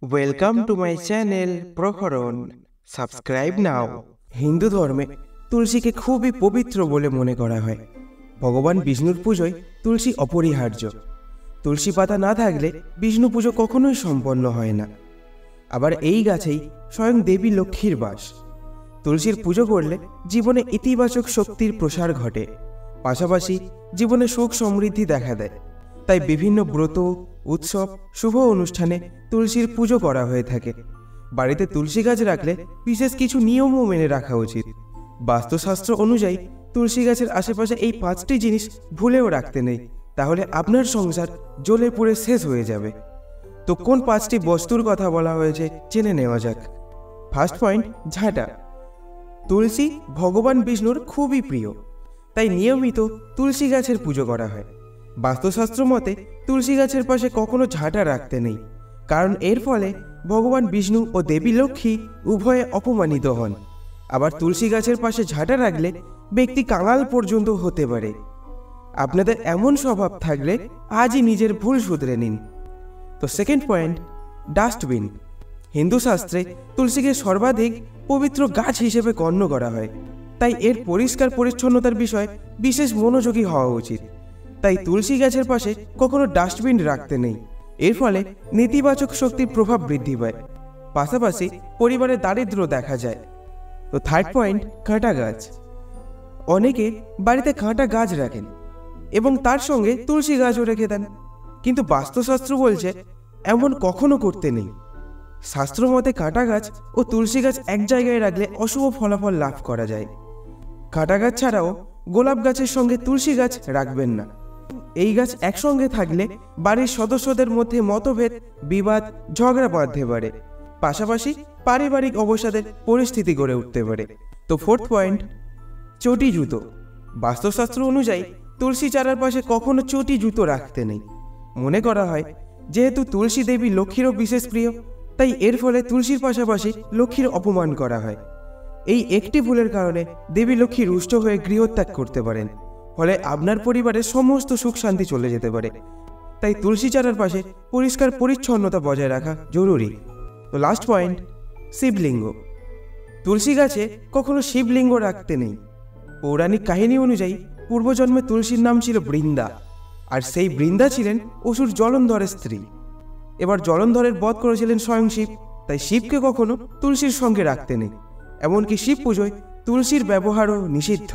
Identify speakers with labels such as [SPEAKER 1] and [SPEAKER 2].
[SPEAKER 1] Welcome to my channel Praharan. Subscribe নাও। হিন্দু ধর্মে তুলসীকে খুবই পবিত্র বলে মনে করা হয়। ভগবান বিষ্ণুর পুজোয় তুলসী অপরিহার্য। তুলসী পাতা না থাকলে বিষ্ণু পুজো কখনোই সম্পন্ন হয় না। আবার এই গাছেই স্বয়ং দেবী লক্ষ্মীর বাস। তুলসীর পুজো করলে জীবনে ইতিবাচক শক্তির প্রসার ঘটে, পাশাপাশি জীবনে সুখ সমৃদ্ধি দেখা দেয়। তাই বিভিন্ন ব্রত, উৎসব, শুভ অনুষ্ঠানে তুলসীর পুজো করা হয়ে থাকে। বাড়িতে তুলসী গাছ রাখলে বিশেষ কিছু নিয়মও মেনে রাখা উচিত। বাস্তুশাস্ত্র অনুযায়ী তুলসী গাছের আশেপাশে এই 5টি জিনিস ভুলেও রাখতে নেই, তাহলে আপনার সংসার জ্বলে পুড়ে শেষ হয়ে যাবে। তো কোন 5টি বস্তুর কথা বলা হয়েছে জেনে নেওয়া যাক। ফার্স্ট পয়েন্ট, ঝাঁটা। তুলসী ভগবান বিষ্ণুর খুবই প্রিয়, তাই নিয়মিত তুলসী গাছের পুজো করা হয়। বাস্তুশাস্ত্র মতে তুলসী গাছের পাশে কখনো ঝাঁটা রাখতে নেই, কারণ এর ফলে ভগবান বিষ্ণু ও দেবী লক্ষ্মী উভয়ে অপমানিত হন। আবার তুলসী গাছের পাশে ঝাঁটা রাখলে ব্যক্তি কাঙাল পর্যন্ত হতে পারে। আপনাদের এমন স্বভাব থাকলে আজই নিজের ভুল শুধরে নিন। তো সেকেন্ড পয়েন্ট, ডাস্টবিন। হিন্দু শাস্ত্রে তুলসীকে সর্বাধিক পবিত্র গাছ হিসেবে গণ্য করা হয়, তাই এর পরিষ্কার পরিচ্ছন্নতার বিষয়ে বিশেষ মনোযোগী হওয়া উচিত। তাই তুলসী গাছের পাশে কখনো ডাস্টবিন রাখতে নেই, এর ফলে নেতিবাচক শক্তির প্রভাব বৃদ্ধি পায়, পাশাপাশি পরিবারে দারিদ্র্য দেখা যায়। তো থার্ড পয়েন্ট, কাঁটা গাছ। অনেকে বাড়িতে কাঁটা গাছ রাখেন এবং তার সঙ্গে তুলসী গাছও রেখে দেন, কিন্তু বাস্তুশাস্ত্র বলছে এমন কখনো করতে নেই। শাস্ত্র মতে কাঁটা গাছ ও তুলসী গাছ এক জায়গায় রাখলে অশুভ ফলাফল লাভ করা যায়। কাঁটা গাছ ছাড়াও গোলাপ গাছের সঙ্গে তুলসী গাছ রাখবেন না। এই গাছ একসঙ্গে থাকলে বাড়ির সদস্যদের মধ্যে মতভেদ, বিবাদ, ঝগড়া বাঁধতে পারে, পাশাপাশি পারিবারিক অবসাদের পরিস্থিতি গড়ে উঠতে পারে। তো ফোর্থ পয়েন্ট, চটি জুতো। বাস্তুশাস্ত্র অনুযায়ী তুলসী চারার পাশে কখনো চটি জুতো রাখতে নেই। মনে করা হয় যেহেতু তুলসী দেবী লক্ষ্মীরও বিশেষ প্রিয়, তাই এর ফলে তুলসীর পাশাপাশি লক্ষ্মীর অপমান করা হয়। এই একটি ভুলের কারণে দেবী লক্ষ্মী রুষ্ট হয়ে গৃহত্যাগ করতে পারেন, ফলে আপনার পরিবারের সমস্ত সুখ শান্তি চলে যেতে পারে। তাই তুলসী চারার পাশে পরিষ্কার পরিচ্ছন্নতা বজায় রাখা জরুরি। তো লাস্ট পয়েন্ট, শিবলিঙ্গ। তুলসী গাছে কখনো শিবলিঙ্গ রাখতে নেই। পৌরাণিক কাহিনী অনুযায়ী পূর্বজন্মে তুলসীর নাম ছিল বৃন্দা, আর সেই বৃন্দা ছিলেন অসুর জলন্ধরের স্ত্রী। এবার জলন্ধরের বধ করেছিলেন স্বয়ং শিব, তাই শিবকে কখনো তুলসীর সঙ্গে রাখতে নেই। এমনকি শিব পুজোয় তুলসীর ব্যবহারও নিষিদ্ধ।